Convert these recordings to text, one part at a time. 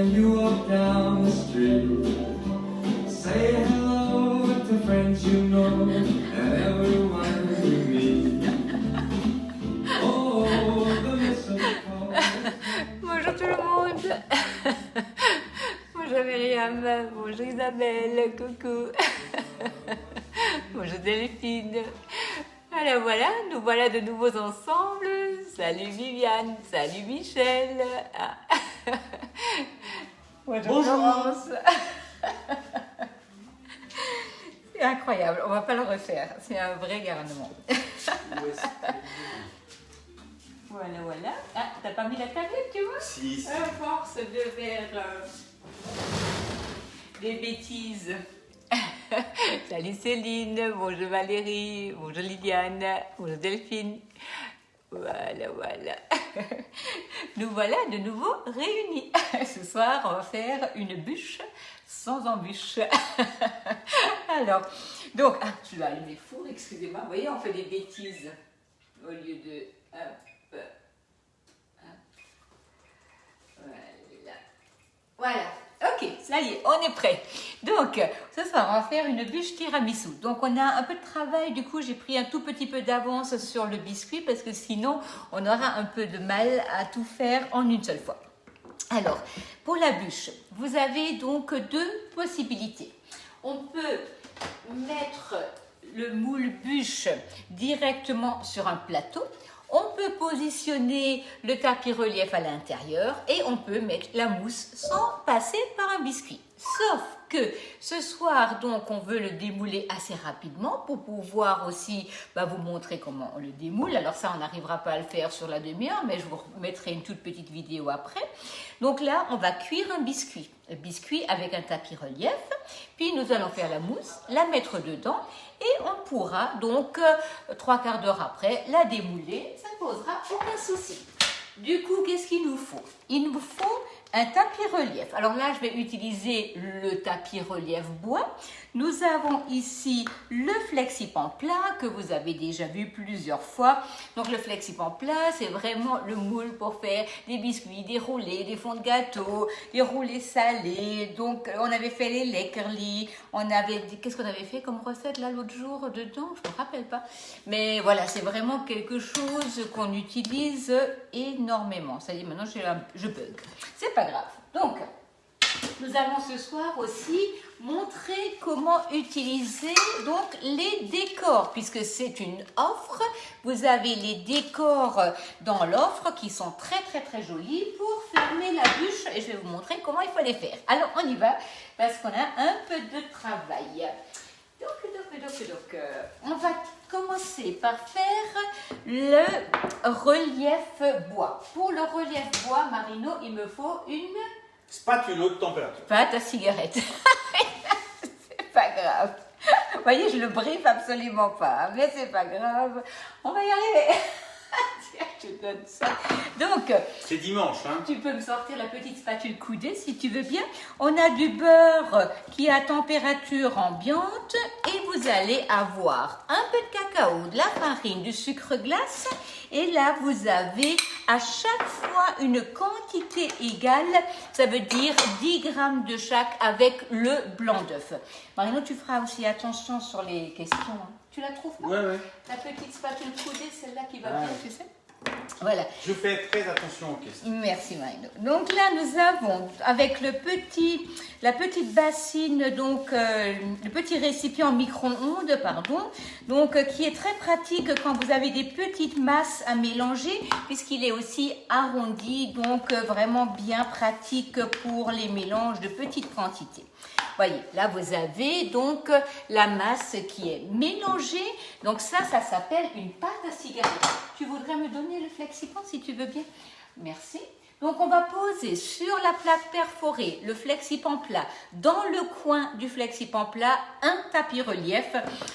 when you walk down the street. Say hello to friends you know and everyone you meet. Oh, the mistletoe. Bonjour tout le monde. Bonjour Myriam, bonjour Isabelle, coucou. Bonjour Delphine. Voilà, nous voilà de nouveau ensemble. Salut Viviane, salut Michel. Ah. Bonjour Florence. C'est incroyable, on va pas le refaire, c'est un vrai garnement. Voilà. Ah, t'as pas mis la tablette, tu vois? Si. À force de faire des bêtises. Salut Céline, bonjour Valérie, bonjour Liliane, bonjour Delphine. Voilà. Nous voilà de nouveau réunis. Ce soir, on va faire une bûche sans embûche. Alors, donc, je dois allumer le four, excusez-moi. Vous voyez, on fait des bêtises au lieu de... Hop. Voilà. Ok, ça y est, on est prêt. Donc, ce soir, on va faire une bûche tiramisu. Donc, on a un peu de travail. Du coup, j'ai pris un tout petit peu d'avance sur le biscuit parce que sinon, on aura un peu de mal à tout faire en une seule fois. Alors, pour la bûche, vous avez donc deux possibilités. On peut mettre le moule bûche directement sur un plateau. On peut positionner le tapis relief à l'intérieur et on peut mettre la mousse sans passer par un biscuit. Sauf que ce soir, donc, on veut le démouler assez rapidement pour pouvoir aussi vous montrer comment on le démoule. Alors ça, on n'arrivera pas à le faire sur la demi-heure, mais je vous mettrai une toute petite vidéo après. Donc là, on va cuire un biscuit. Le biscuit avec un tapis relief. Puis nous allons faire la mousse, la mettre dedans et on pourra donc 3/4 d'heure après la démouler. Ça ne posera aucun souci. Du coup, qu'est-ce qu'il nous faut? Il nous faut un tapis relief. Alors là, je vais utiliser le tapis relief bois. Nous avons ici le Flexipan plat que vous avez déjà vu plusieurs fois. Donc le Flexipan plat, c'est vraiment le moule pour faire des biscuits, des roulés, des fonds de gâteau, des roulés salés. Donc on avait fait les leckerli. Qu'est-ce qu'on avait fait comme recette là l'autre jour dedans? Je me rappelle pas. Mais voilà, c'est vraiment quelque chose qu'on utilise énormément. Ça y est, maintenant je bug. C'est pas grave. Donc, nous allons ce soir aussi montrer comment utiliser donc les décors, puisque c'est une offre. Vous avez les décors dans l'offre qui sont très jolis pour fermer la bûche et je vais vous montrer comment il faut les faire. Alors, on y va parce qu'on a un peu de travail. Donc, on va commencer par faire le relief bois. Pour le relief bois, Marino, il me faut une Spatule haute température. pâte à cigarette. C'est pas grave. Vous voyez, je le briefe absolument pas, mais c'est pas grave. On va y arriver. Tiens, je te donne ça. Donc, C'est dimanche, hein? tu peux me sortir la petite spatule coudée si tu veux bien. On a du beurre qui est à température ambiante et vous allez avoir un peu de cacao, de la farine, du sucre glace. Et là, vous avez à chaque fois une quantité égale. Ça veut dire 10 grammes de chaque avec le blanc d'œuf. Marino, tu feras aussi attention sur les questions. Hein. Tu la trouves pas? Ouais. La petite spatule coudée, celle-là qui va bien, tu sais? Voilà. Je fais très attention aux questions. Merci Marino. Donc là, nous avons avec la petite bassine, donc le petit récipient micro-ondes, donc qui est très pratique quand vous avez des petites masses à mélanger, puisqu'il est aussi arrondi, donc vraiment bien pratique pour les mélanges de petites quantités. Voyez, là vous avez donc la masse qui est mélangée. Donc ça s'appelle une pâte à cigarette. Tu voudrais me donner le Flexipan si tu veux bien? Merci. Donc on va poser sur la plaque perforée le Flexipan plat. Dans le coin du Flexipan plat, un tapis relief,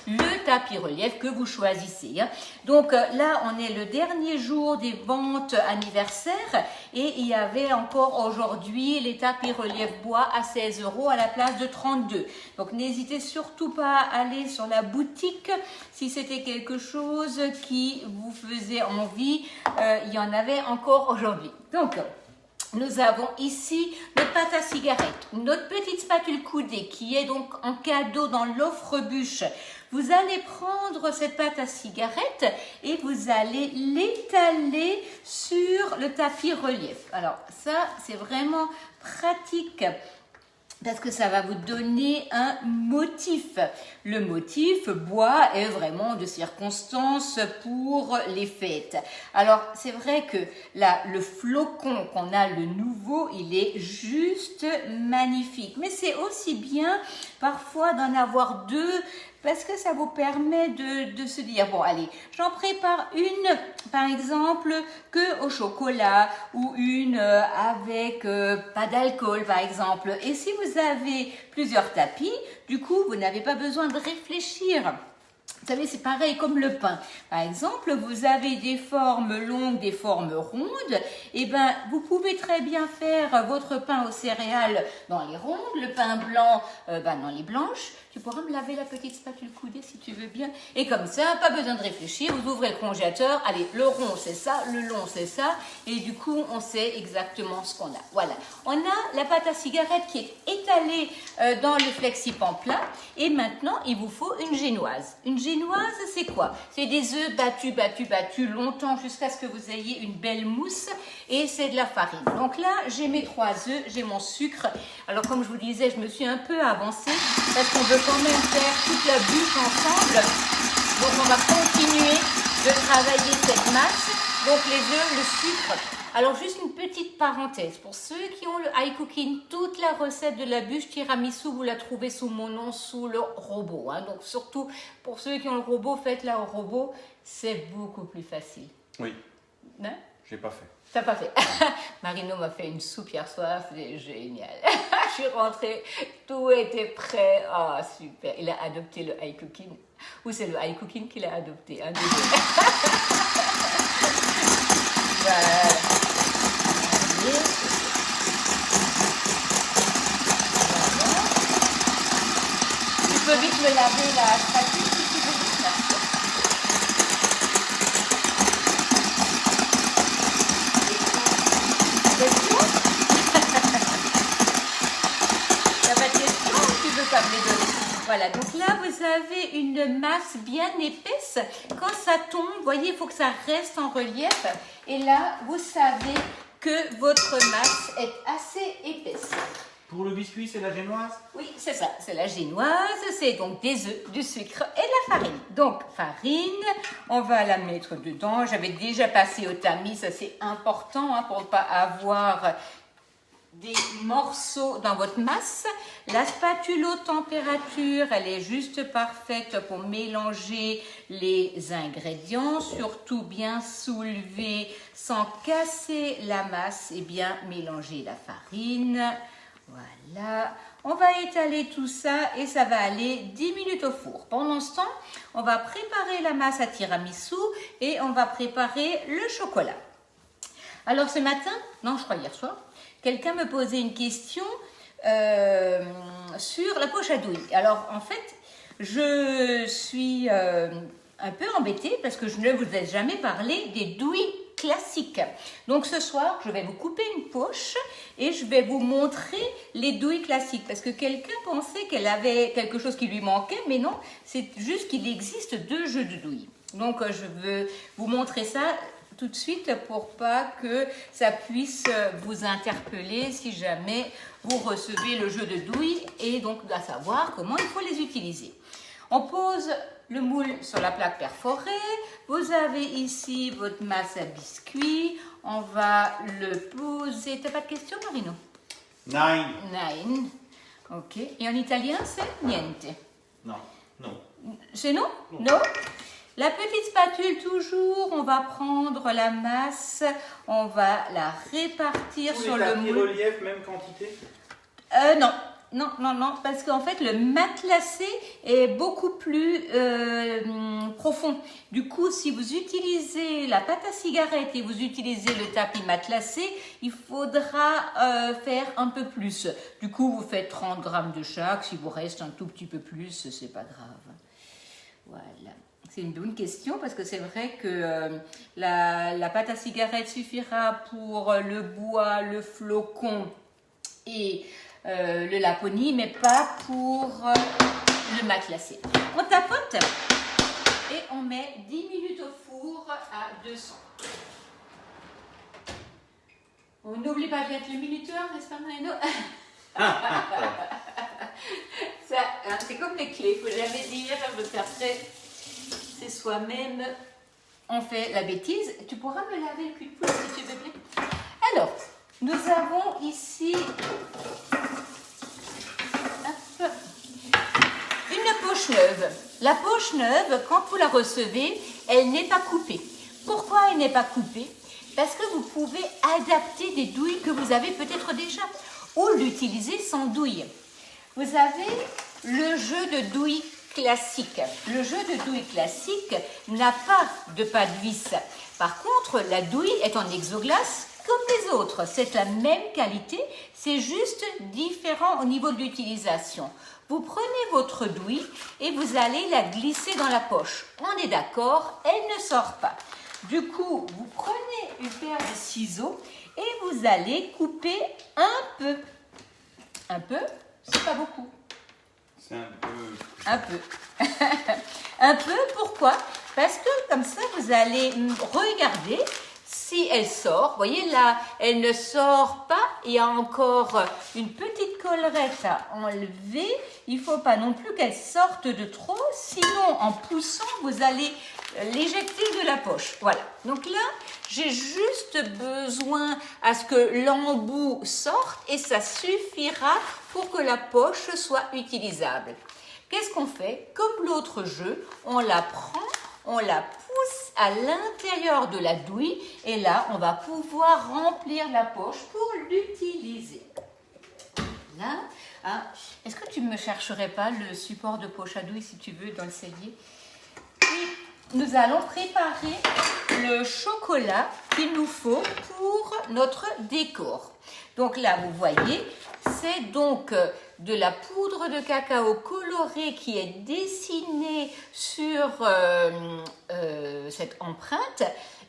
le tapis relief que vous choisissez. Donc là, on est le dernier jour des ventes anniversaires et il y avait encore aujourd'hui les tapis relief bois à 16 € à la place de 32. Donc n'hésitez surtout pas à aller sur la boutique si c'était quelque chose qui vous faisait envie. Il y en avait encore aujourd'hui. Donc, nous avons ici notre pâte à cigarette, notre petite spatule coudée qui est donc en cadeau dans l'offre bûche. Vous allez prendre cette pâte à cigarette et vous allez l'étaler sur le tapis relief. Alors ça, c'est vraiment pratique parce que ça va vous donner un motif. Le motif bois est vraiment de circonstance pour les fêtes. Alors, c'est vrai que là, le flocon qu'on a, le nouveau, il est juste magnifique. Mais c'est aussi bien parfois d'en avoir deux parce que ça vous permet de se dire, bon allez, j'en prépare une par exemple que au chocolat ou une avec pas d'alcool par exemple. Et si vous avez plusieurs tapis, du coup vous n'avez pas besoin de réfléchir. Vous savez, c'est pareil comme le pain. Par exemple, vous avez des formes longues, des formes rondes. Et ben, vous pouvez très bien faire votre pain aux céréales dans les rondes, le pain blanc dans les blanches. Tu pourras me laver la petite spatule coudée si tu veux bien. Et comme ça, pas besoin de réfléchir. Vous ouvrez le congélateur. Allez, le rond c'est ça, le long c'est ça. Et du coup, on sait exactement ce qu'on a. Voilà. On a la pâte à cigarette qui est étalée dans le flexipan plat. Et maintenant, il vous faut une génoise. Une génoise, c'est quoi? C'est des œufs battus longtemps jusqu'à ce que vous ayez une belle mousse. Et c'est de la farine. Donc là, j'ai mes 3 œufs, j'ai mon sucre. Alors comme je vous disais, je me suis un peu avancée parce qu'on veut quand même faire toute la bûche ensemble. Donc on va continuer de travailler cette masse. Donc les œufs, le sucre. Alors juste une petite parenthèse. Pour ceux qui ont le iCooking, toute la recette de la bûche tiramisu, vous la trouvez sous mon nom, sous le robot. Hein. Donc surtout pour ceux qui ont le robot, faites-la au robot. C'est beaucoup plus facile. Oui. Hein? J'ai pas fait. T'as pas fait. Marino m'a fait une soupe hier soir, c'était génial. Je suis rentrée, tout était prêt. Ah, super. Il a adopté le iCooking. Ou c'est le iCooking qui l'a adopté. Hein, voilà. Allez. Voilà. Tu peux vite me laver la spatule si tu veux. Merci. Question? T'as pas de question ou tu veux pas me les donner? Voilà, donc là vous avez une masse bien épaisse. Quand ça tombe, vous voyez, il faut que ça reste en relief. Et là, vous savez que votre masse est assez épaisse. Pour le biscuit, c'est la génoise? Oui, c'est ça, c'est la génoise, c'est donc des œufs, du sucre et de la farine. Donc, farine, on va la mettre dedans. J'avais déjà passé au tamis, ça c'est important hein, pour ne pas avoir des morceaux dans votre masse. La spatule haute température, elle est juste parfaite pour mélanger les ingrédients, surtout bien soulever sans casser la masse et bien mélanger la farine. Voilà, on va étaler tout ça et ça va aller 10 minutes au four. Pendant ce temps, on va préparer la masse à tiramisu et on va préparer le chocolat. Alors ce matin, non je crois hier soir, quelqu'un me posait une question sur la poche à douille. Alors en fait, je suis un peu embêtée parce que je ne vous ai jamais parlé des douilles classiques. Donc ce soir, je vais vous couper une poche et je vais vous montrer les douilles classiques parce que quelqu'un pensait qu'elle avait quelque chose qui lui manquait, mais non, c'est juste qu'il existe 2 jeux de douilles. Donc je veux vous montrer ça tout de suite pour pas que ça puisse vous interpeller si jamais vous recevez le jeu de douilles et donc à savoir comment il faut les utiliser. On pose le moule sur la plaque perforée. Vous avez ici votre masse à biscuits. On va le poser. T'as pas de question, Marino? Nine. Ok. Et en italien, c'est niente. Non. Non. C'est non? Non. La petite spatule, toujours, on va prendre la masse, on va la répartir sur le moule. Relief, même quantité? Non, parce qu'en fait, le matelassé est beaucoup plus profond. Du coup, si vous utilisez la pâte à cigarette et vous utilisez le tapis matelassé, il faudra faire un peu plus. Du coup, vous faites 30 grammes de chaque. Si vous reste un tout petit peu plus, c'est pas grave. Voilà. C'est une bonne question parce que c'est vrai que la pâte à cigarette suffira pour le bois, le flocon et le laponi, mais pas pour le matelassé. On tapote et on met 10 minutes au four à 200. On n'oublie pas de mettre le minuteur, n'est-ce pas Marino? C'est comme les clés, il ne faut jamais dire, parce qu'après, c'est soi-même, on fait la bêtise. Tu pourras me laver le cul de poule si tu veux bien. Alors, nous avons ici une poche neuve. La poche neuve, quand vous la recevez, elle n'est pas coupée. Pourquoi elle n'est pas coupée? Parce que vous pouvez adapter des douilles que vous avez peut-être déjà ou l'utiliser sans douille. Vous avez le jeu de douille classique. Le jeu de douille classique n'a pas de pas de vis. Par contre, la douille est en exoglace comme les autres. C'est la même qualité, c'est juste différent au niveau de l'utilisation. Vous prenez votre douille et vous allez la glisser dans la poche. On est d'accord, elle ne sort pas. Du coup, vous prenez une paire de ciseaux et vous allez couper un peu. Un peu, c'est pas beaucoup. C'est un peu... Un peu. Un peu, pourquoi? Parce que comme ça, vous allez regarder si elle sort. Vous voyez là, elle ne sort pas. Il y a encore une petite collerette à enlever. Il ne faut pas non plus qu'elle sorte de trop. Sinon, en poussant, vous allez l'éjecter de la poche. Voilà. Donc là, j'ai juste besoin à ce que l'embout sorte et ça suffira pour que la poche soit utilisable. Qu'est-ce qu'on fait? Comme l'autre jeu, on la prend, on la pousse à l'intérieur de la douille et là, on va pouvoir remplir la poche pour l'utiliser. Là, hein, est-ce que tu ne me chercherais pas le support de poche à douille si tu veux dans le cellier? Puis, nous allons préparer le chocolat qu'il nous faut pour notre décor. Donc là, vous voyez, c'est donc de la poudre de cacao colorée qui est dessinée sur cette empreinte.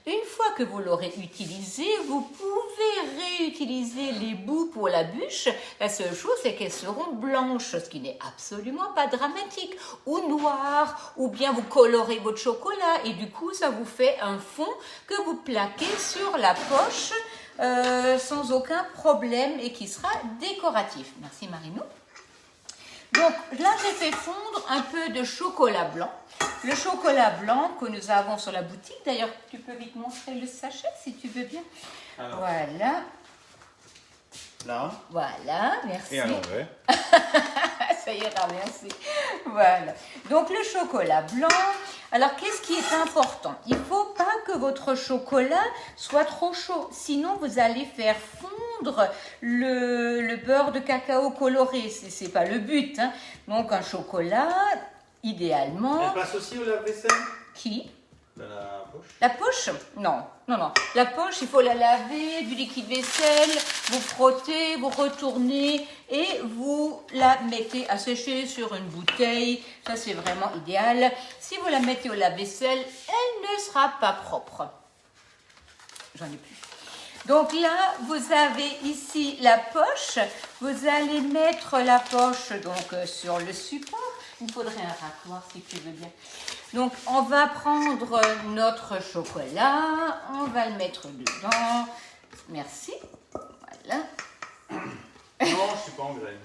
Une fois que vous l'aurez utilisée, vous pouvez réutiliser les bouts pour la bûche. La seule chose, c'est qu'elles seront blanches, ce qui n'est absolument pas dramatique. Ou noires, ou bien vous colorez votre chocolat et du coup, ça vous fait un fond que vous plaquez sur la poche sans aucun problème et qui sera décoratif. Merci Marino. Donc là, j'ai fait fondre un peu de chocolat blanc. Le chocolat blanc que nous avons sur la boutique. D'ailleurs, tu peux vite montrer le sachet si tu veux bien. Alors, voilà. Là. Voilà, merci. Et à l'envers. Ça ira, merci. Voilà. Donc le chocolat blanc. Alors, qu'est-ce qui est important? Il ne faut pas que votre chocolat soit trop chaud. Sinon, vous allez faire fondre le beurre de cacao coloré. Ce n'est pas le but. Hein. Donc, un chocolat, idéalement... Elle passe aussi au lave-vaisselle? Qui? De la poche? La poche? Non, non, non. La poche, il faut la laver, du liquide vaisselle, vous frottez, vous retournez et vous la mettez à sécher sur une bouteille. Ça, c'est vraiment idéal. Si vous la mettez au lave-vaisselle, elle ne sera pas propre. J'en ai plus. Donc là, vous avez ici la poche. Vous allez mettre la poche donc sur le support. Il me faudrait un racloir si tu veux bien. Donc, on va prendre notre chocolat, on va le mettre dedans. Merci. Voilà. Non, je ne suis pas en grève.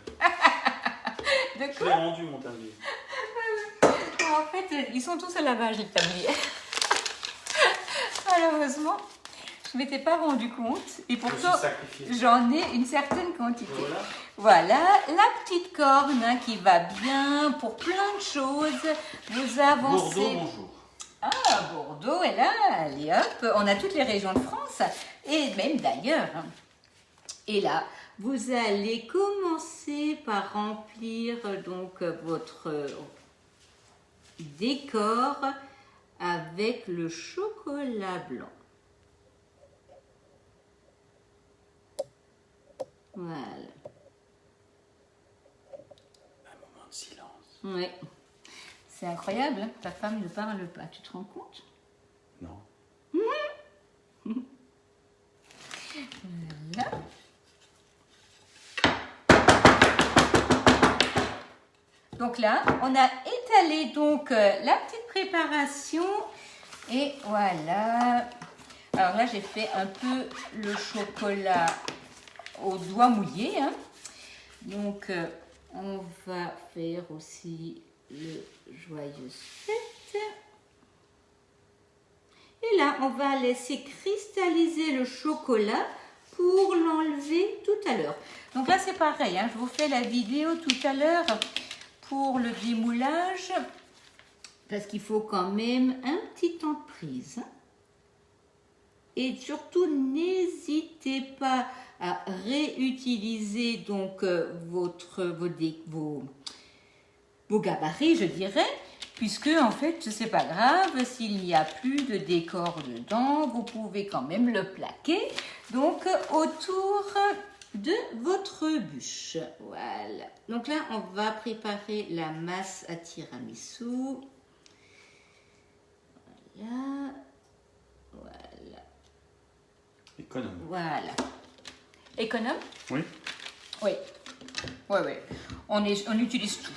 De Je l'ai quoi? rendu, mon tablier. En fait, ils sont tous à lavage, les tabliers. Malheureusement, je ne m'étais pas rendu compte. Et pourtant, j'en ai une certaine quantité. Voilà, la petite corne hein, qui va bien pour plein de choses. Nous avons... Bordeaux, bonjour. Ah, Bordeaux est là, allez hop, on a toutes les régions de France et même d'ailleurs. Et là, vous allez commencer par remplir donc votre décor avec le chocolat blanc. Voilà. Un moment de silence. Oui. C'est incroyable, hein, ta femme ne parle pas, tu te rends compte? Non. Voilà. Donc là, on a étalé donc la petite préparation et voilà. Alors là, j'ai fait un peu le chocolat au doigt mouillé, hein. Donc, on va faire aussi le joyeuse fête. Et là, on va laisser cristalliser le chocolat pour l'enlever tout à l'heure. Donc là, c'est pareil, hein, je vous fais la vidéo tout à l'heure pour le démoulage parce qu'il faut quand même un petit temps de prise. Et surtout, n'hésitez pas à réutiliser donc vos gabarits, je dirais, puisque en fait, c'est pas grave, s'il n'y a plus de décor dedans, vous pouvez quand même le plaquer donc autour de votre bûche. Voilà. Donc là, on va préparer la masse à tiramisu. Voilà. Voilà. Économe. Voilà. Économe? Oui. Oui. Oui, oui. On utilise tout.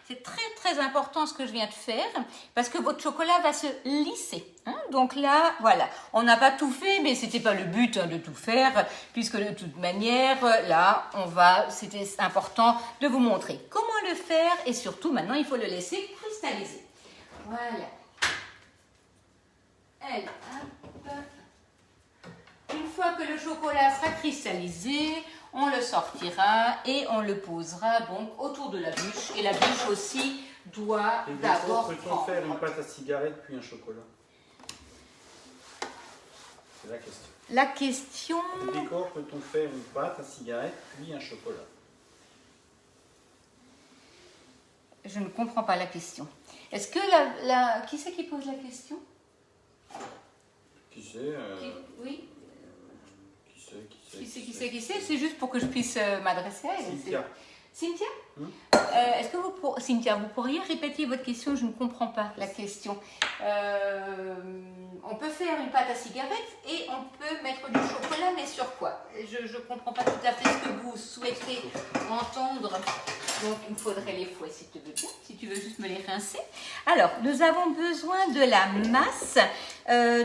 C'est très très important ce que je viens de faire parce que votre chocolat va se lisser. Hein? Donc là, voilà. On n'a pas tout fait, mais c'était pas le but de tout faire puisque de toute manière, là, c'était important de vous montrer comment le faire et surtout maintenant, il faut le laisser cristalliser. Voilà. Allez, hop. Une fois que le chocolat sera cristallisé, on le sortira et on le posera donc autour de la bûche. Et la bûche aussi doit d'abord peut-on faire une pâte à cigarette puis un chocolat? C'est la question. La question... Le décor, peut-on faire une pâte à cigarette puis un chocolat? Je ne comprends pas la question. Est-ce que qui c'est qui pose la question? Qui sait Oui. Qui sait C'est juste pour que je puisse m'adresser à elle. Cynthia. Cynthia? Est-ce que Cynthia, vous pourriez répéter votre question? Je ne comprends pas la question. On peut faire une pâte à cigarette et on peut mettre du chocolat, mais sur quoi? Je ne comprends pas tout à fait ce que vous souhaitez entendre. Donc, il me faudrait les fouets, si tu veux bien, si tu veux juste me les rincer. Alors, nous avons besoin de la masse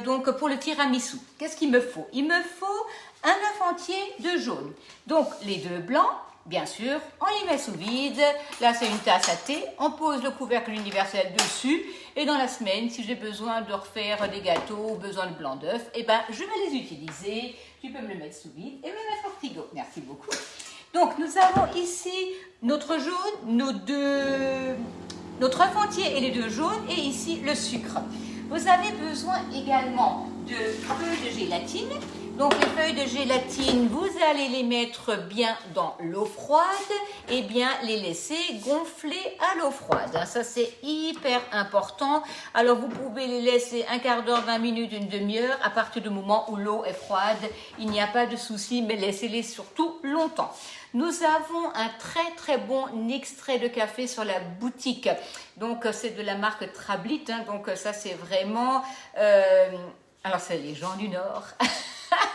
donc pour le tiramisu. Qu'est-ce qu'il me faut? Il me faut un œuf entier de jaune. Donc, les deux blancs, bien sûr, on les met sous vide. Là, c'est une tasse à thé. On pose le couvercle universel dessus. Et dans la semaine, si j'ai besoin de refaire des gâteaux ou besoin de blanc d'œuf, eh ben, je vais les utiliser. Tu peux me le mettre sous vide et me le mettre au frigo. Merci beaucoup. Donc, nous avons ici notre jaune, notre œuf entier et les deux jaunes, et ici le sucre. Vous avez besoin également de feuilles de gélatine. Donc, les feuilles de gélatine, vous allez les mettre bien dans l'eau froide et bien les laisser gonfler à l'eau froide. Ça, c'est hyper important. Alors, vous pouvez les laisser un quart d'heure, 20 minutes, une demi-heure. À partir du moment où l'eau est froide, il n'y a pas de souci, mais laissez-les surtout longtemps. Nous avons un très très bon extrait de café sur la boutique. Donc, c'est de la marque Trablit. Hein. Donc, ça, c'est vraiment... alors, c'est les gens du Nord.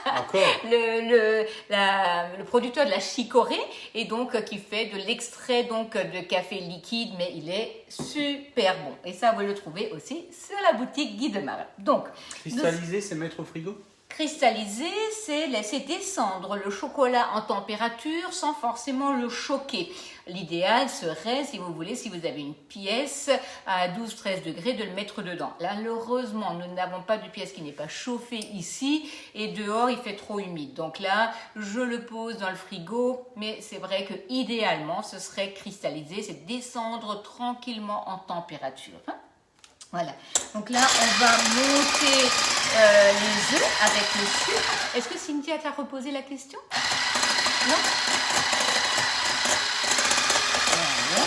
Encore le producteur de la chicorée et donc qui fait de l'extrait donc de café liquide, mais il est super bon. Et ça, vous le trouvez aussi sur la boutique Guy de Marle. Donc, cristalliser, c'est mettre au frigo? Cristalliser, c'est laisser descendre le chocolat en température sans forcément le choquer. L'idéal serait, si vous voulez, si vous avez une pièce à 12-13 degrés, de le mettre dedans. Là, malheureusement, nous n'avons pas de pièce qui n'est pas chauffée ici et dehors, il fait trop humide. Donc là, je le pose dans le frigo, mais c'est vrai que idéalement, ce serait cristalliser, c'est descendre tranquillement en température. Hein? Voilà, donc là on va monter les œufs avec le sucre. Est-ce que Cynthia t'a reposé la question? Non? Voilà.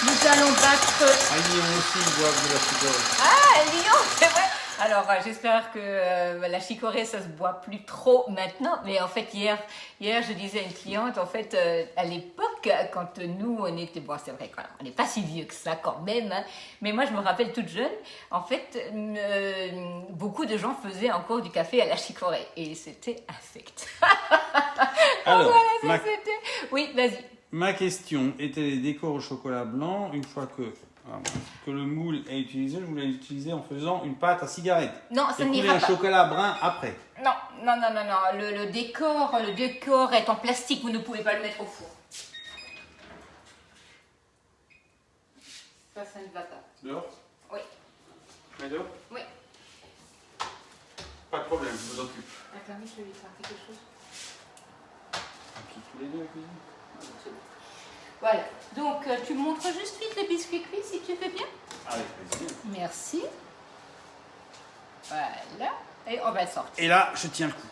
Nous allons battre... À Lyon aussi, ils boivent de la chicorée. Ah, Lyon, c'est vrai. Alors, j'espère que la chicorée, ça se boit plus trop maintenant. Mais en fait, hier, je disais à une cliente, en fait, à l'époque, quand nous, on était... Bon, c'est vrai qu'on n'est pas si vieux que ça quand même. Hein, mais moi, je me rappelle toute jeune, en fait, beaucoup de gens faisaient encore du café à la chicorée. Et c'était infect. Alors, voilà, c'était... Oui, vas-y. ma question était les décors au chocolat blanc. Une fois que le moule est utilisé, je voulais l'utiliser en faisant une pâte à cigarette. Non, ça et couler n'ira un pas. chocolat brun après. Non. Le décor est en plastique. Vous ne pouvez pas le mettre au four. Ça ne va pas. Dehors? Oui. Mais dehors? Oui. Pas de problème, je vous occupe. Attends, je vais lui faire quelque chose. On quitte tous les deux la cuisine. Voilà. Donc, tu montres juste vite le biscuit cuit si tu veux bien. Avec plaisir. Merci. Voilà. Et on va le sortir. Et là, je tiens le coup.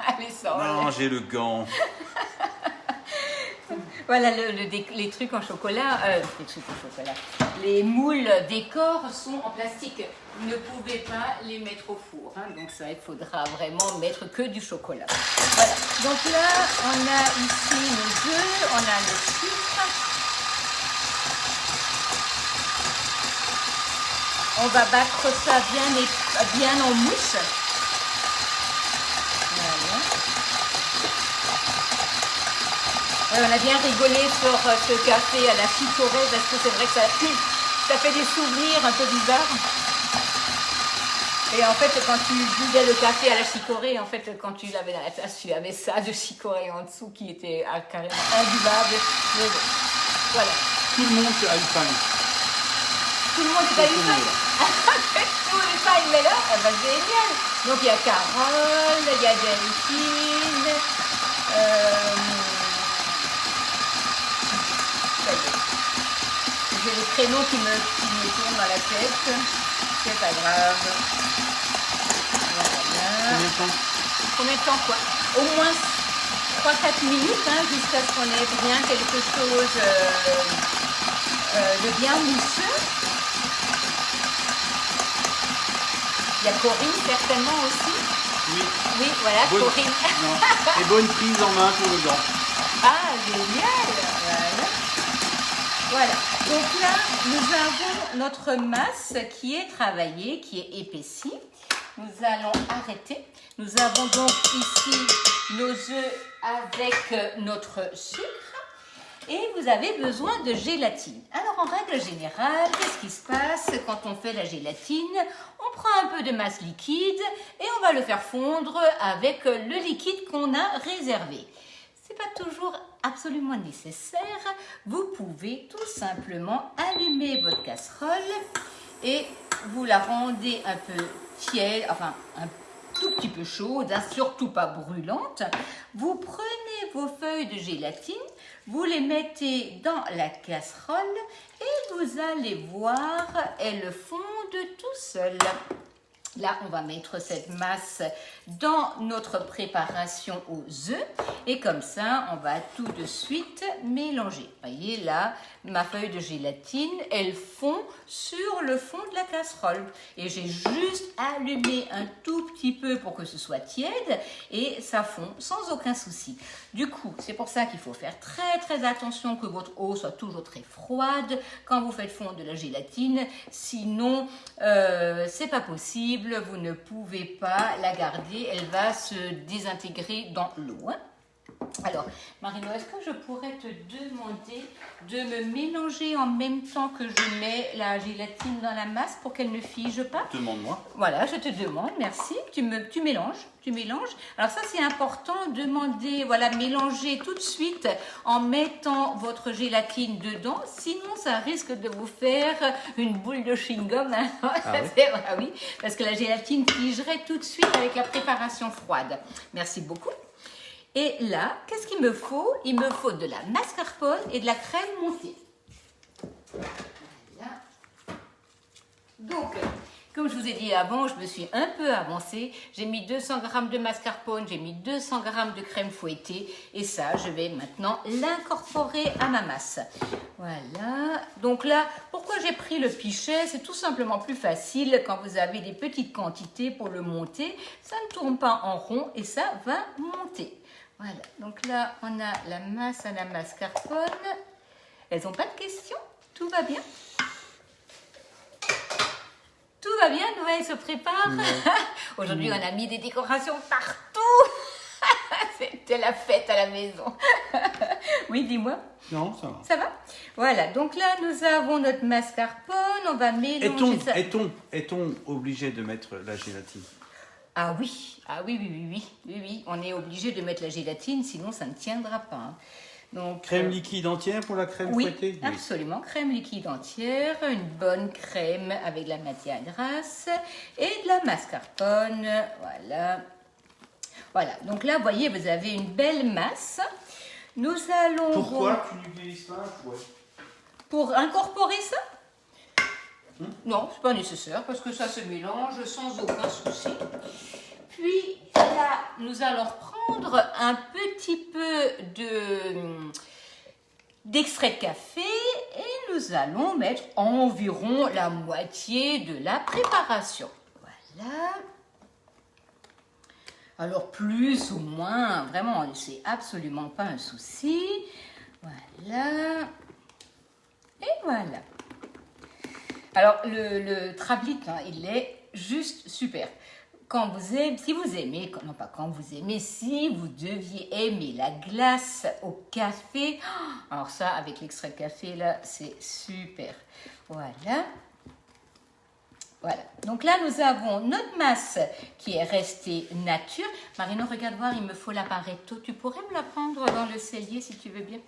Allez, sors. Non, j'ai le gant. Voilà les trucs en chocolat. Les trucs en chocolat. Les moules décors sont en plastique. Vous ne pouvez pas les mettre au four. Hein, donc ça, il faudra vraiment mettre que du chocolat. Voilà. Donc là, on a ici nos œufs, on a le sucre. On va battre ça bien en mousse. Voilà. Ouais, on a bien rigolé sur ce café à la chicorée parce que c'est vrai que ça fait des souvenirs un peu bizarres. Et en fait, quand tu buvais le café à la chicorée, en fait, quand tu l'avais dans la tasse, tu avais ça de chicorée en dessous qui était carrément imbuvable. Mais bon, voilà. Tout le monde a eu faim. Tout le monde est à eu faim. Tout le faim, mais là, génial. Donc il y a Carole, il y a Delphine. J'ai les prénoms qui me tournent dans la tête. C'est pas grave. Voilà. Combien de temps? Combien de temps quoi? Au moins 3-4 minutes, hein, jusqu'à ce qu'on ait bien quelque chose de bien mousseux. Il y a Corinne certainement aussi. Oui. Oui, voilà, Bonne... Corinne. Non. Et bonne prise en main pour le gant. Ah, génial. Voilà. Donc là, nous avons notre masse qui est travaillée, qui est épaissie. Nous allons arrêter. Nous avons donc ici nos œufs avec notre sucre. Et vous avez besoin de gélatine. Alors en règle générale, qu'est-ce qui se passe quand on fait la gélatine? On prend un peu de masse liquide et on va le faire fondre avec le liquide qu'on a réservé. C'est pas toujours absolument nécessaire. Vous pouvez tout simplement allumer votre casserole et vous la rendez un peu tiède, enfin un tout petit peu chaude, hein, surtout pas brûlante. Vous prenez vos feuilles de gélatine, vous les mettez dans la casserole et vous allez voir, elles fondent tout seules. Là, on va mettre cette masse dans notre préparation aux œufs et comme ça, on va tout de suite mélanger. Vous voyez là, ma feuille de gélatine, elle fond sur le fond de la casserole et j'ai juste allumé un tout petit peu pour que ce soit tiède et ça fond sans aucun souci. Du coup, c'est pour ça qu'il faut faire très attention que votre eau soit toujours très froide quand vous faites fondre de la gélatine, sinon c'est pas possible. Vous ne pouvez pas la garder, elle va se désintégrer dans l'eau. Hein. Alors, Marino, est-ce que je pourrais te demander de me mélanger en même temps que je mets la gélatine dans la masse pour qu'elle ne fige pas? Demande-moi. Voilà, je te demande, merci. Tu mélanges. Alors ça, c'est important, demander, voilà, mélanger tout de suite en mettant votre gélatine dedans, sinon ça risque de vous faire une boule de chewing-gum. Hein. Ah oui? C'est vrai, oui, parce que la gélatine figerait tout de suite avec la préparation froide. Merci beaucoup. Et là, qu'est-ce qu'il me faut? Il me faut de la mascarpone et de la crème montée. Voilà. Donc, que Comme je vous ai dit avant, je me suis un peu avancée. J'ai mis 200 g de mascarpone, j'ai mis 200 g de crème fouettée. Et ça, je vais maintenant l'incorporer à ma masse. Voilà. Donc là, pourquoi j'ai pris le pichet? C'est tout simplement plus facile quand vous avez des petites quantités pour le monter. Ça ne tourne pas en rond et ça va monter. Voilà. Donc là, on a la masse à la mascarpone. Elles n'ont pas de questions? Tout va bien? Tout va bien, Noël se prépare. Aujourd'hui, on a mis des décorations partout. C'était la fête à la maison. Oui, dis-moi. Non, ça va. Ça va? Voilà, donc là, nous avons notre mascarpone. On va mélanger ça. Est-on obligé de mettre la gélatine? Ah oui, oui. On est obligé de mettre la gélatine, sinon ça ne tiendra pas. Hein. Donc, Crème liquide entière pour la crème fouettée? Oui, absolument. Crème liquide entière, une bonne crème avec de la matière grasse et de la mascarpone. Voilà. Voilà. Donc là, vous voyez, vous avez une belle masse. Nous allons... Pourquoi tu n'utilises pas un fouet? Pour incorporer ça? Non, c'est pas nécessaire parce que ça se mélange sans aucun souci. Puis là, nous allons prendre un petit peu d'extrait de café et nous allons mettre environ la moitié de la préparation. Voilà. Alors plus ou moins, vraiment, c'est absolument pas un souci. Voilà. Et voilà. Alors, le Trablit, hein, il est juste super. Si vous aimez, non pas quand vous aimez, si vous deviez aimer la glace au café, alors ça, avec l'extrait de café, là, c'est super. Voilà. Voilà. Donc là, nous avons notre masse qui est restée nature. Marino, regarde voir, il me faut la Pareto. Tu pourrais me la prendre dans le cellier si tu veux bien.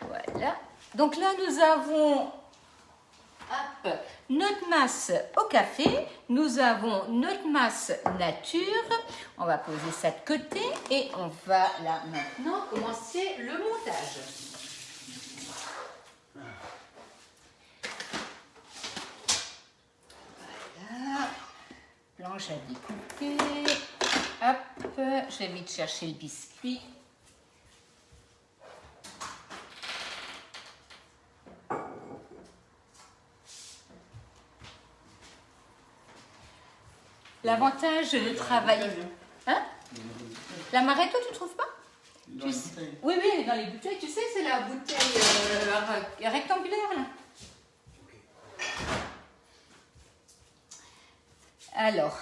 Voilà. Donc là, nous avons... Hop, notre masse au café, nous avons notre masse nature, on va poser ça de côté et on va là maintenant commencer le montage. Voilà, planche à découper, hop, je vais vite chercher le biscuit. L'avantage de travailler... Hein? La Maretto, tu ne trouves pas? Dans les bouteilles. Oui, elle est dans les bouteilles. Tu sais, c'est la bouteille rectangulaire, là. Alors,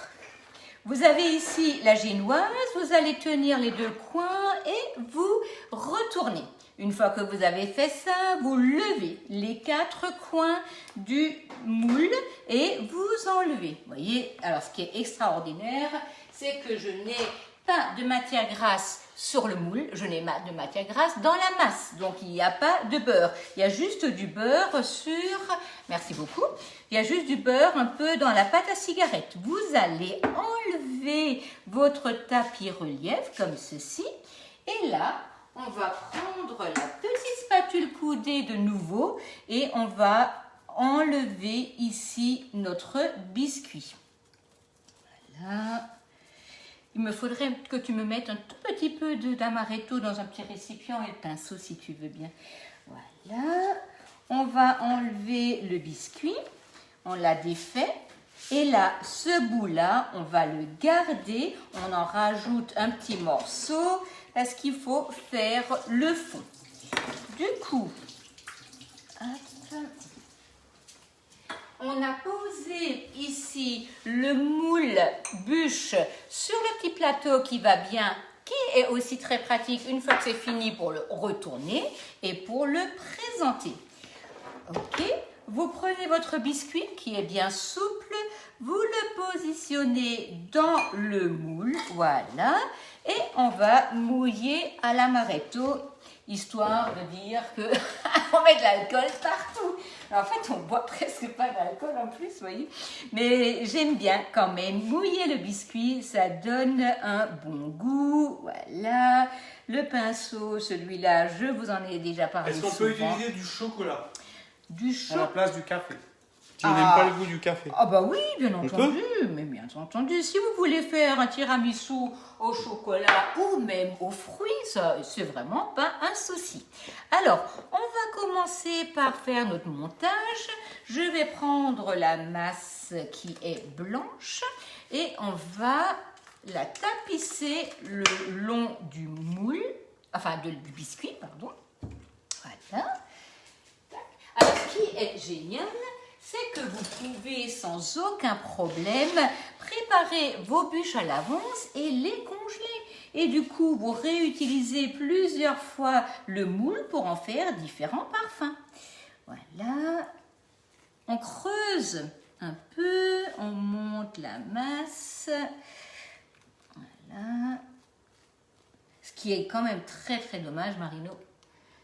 vous avez ici la génoise. Vous allez tenir les deux coins et vous retournez. Une fois que vous avez fait ça, vous levez les 4 coins du moule et vous enlevez. Vous voyez, alors ce qui est extraordinaire, c'est que je n'ai pas de matière grasse sur le moule, je n'ai de matière grasse dans la masse. Donc il n'y a pas de beurre. Il y a juste du beurre sur... Merci beaucoup. Il y a juste du beurre un peu dans la pâte à cigarette. Vous allez enlever votre tapis relief comme ceci. Et là... on va prendre la petite spatule coudée de nouveau et on va enlever ici notre biscuit. Voilà. Il me faudrait que tu me mettes un tout petit peu d'amaretto dans un petit récipient et le pinceau si tu veux bien. Voilà. On va enlever le biscuit. On l'a défait. Et là, ce bout-là, on va le garder. On en rajoute un petit morceau parce qu'il faut faire le fond. Du coup, hop, on a posé ici le moule bûche sur le petit plateau qui va bien, qui est aussi très pratique une fois que c'est fini pour le retourner et pour le présenter. Ok, vous prenez votre biscuit qui est bien souple, vous le positionnez dans le moule, voilà, et on va mouiller à l'amaretto, histoire de dire que on met de l'alcool partout. En fait, on boit presque pas d'alcool en plus, vous voyez. Mais j'aime bien quand même mouiller le biscuit, ça donne un bon goût, voilà. Le pinceau, celui-là, je vous en ai déjà parlé souvent. Est-ce qu'on peut utiliser du chocolat du à la place du café? Si on n'aime pas le goût du café. Ah bah oui, bien On entendu, mais bien entendu. Si vous voulez faire un tiramisu au chocolat ou même aux fruits, ça, c'est vraiment pas un souci. Alors, on va commencer par faire notre montage. Je vais prendre la masse qui est blanche et on va la tapisser le long du moule, enfin du biscuit, pardon. Voilà. Alors, ce qui est génial, c'est que vous pouvez sans aucun problème préparer vos bûches à l'avance et les congeler. Et du coup, vous réutilisez plusieurs fois le moule pour en faire différents parfums. Voilà. On creuse un peu, on monte la masse. Voilà. Ce qui est quand même très très dommage, Marino,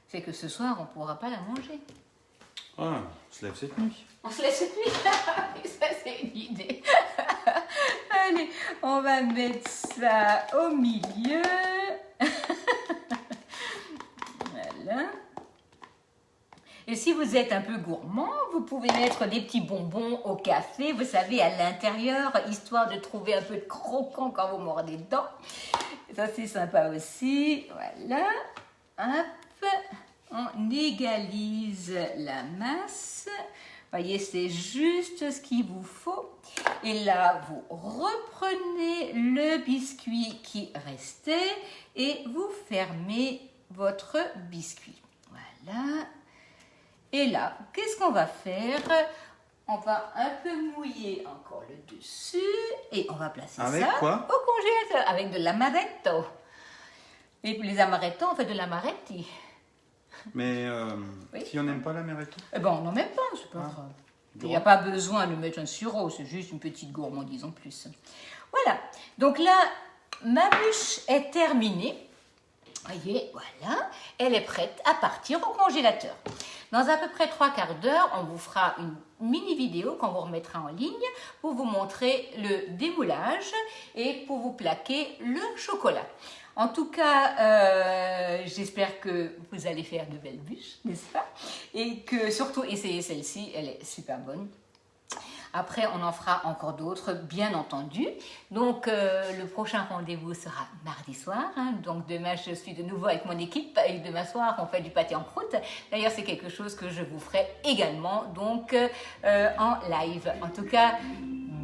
c'est que ce soir, on ne pourra pas la manger. Ah, on se lève cette nuit. On se laisse cette nuit. Ça, c'est une idée. Allez, on va mettre ça au milieu. Voilà. Et si vous êtes un peu gourmand, vous pouvez mettre des petits bonbons au café, vous savez, à l'intérieur, histoire de trouver un peu de croquant quand vous mordez dedans. Ça, c'est sympa aussi. Voilà. Hop. On égalise la masse. Voyez, c'est juste ce qu'il vous faut. Et là, vous reprenez le biscuit qui restait et vous fermez votre biscuit. Voilà. Et là, qu'est-ce qu'on va faire? On va un peu mouiller encore le dessus et on va placer Avec ça quoi? au congélateur avec de l'amaretto. Et les amaretto, on fait de l'amaretti. Mais Oui. si on n'aime pas l'amaretto? Eh ben, on n'en met pas, c'est pas Ah. grave. Il n'y a pas besoin de mettre un sirop, c'est juste une petite gourmandise en plus. Voilà, donc là, ma bûche est terminée. Voyez, voilà, elle est prête à partir au congélateur. Dans à peu près 3/4 d'heure, on vous fera une mini vidéo qu'on vous remettra en ligne pour vous montrer le démoulage et pour vous plaquer le chocolat. En tout cas, j'espère que vous allez faire de belles bûches, n'est-ce pas? Et que surtout, essayez celle-ci, elle est super bonne. Après, on en fera encore d'autres, bien entendu. Donc, le prochain rendez-vous sera mardi soir. Hein. Donc, demain, je suis de nouveau avec mon équipe. Et demain soir, on fait du pâté en croûte. D'ailleurs, c'est quelque chose que je vous ferai également, donc, en live. En tout cas,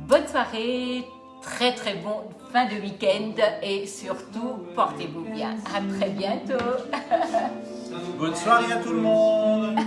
bonne soirée, très très bon fin de week-end. Et surtout, portez-vous bien. À très bientôt. Bonne soirée à tout le monde.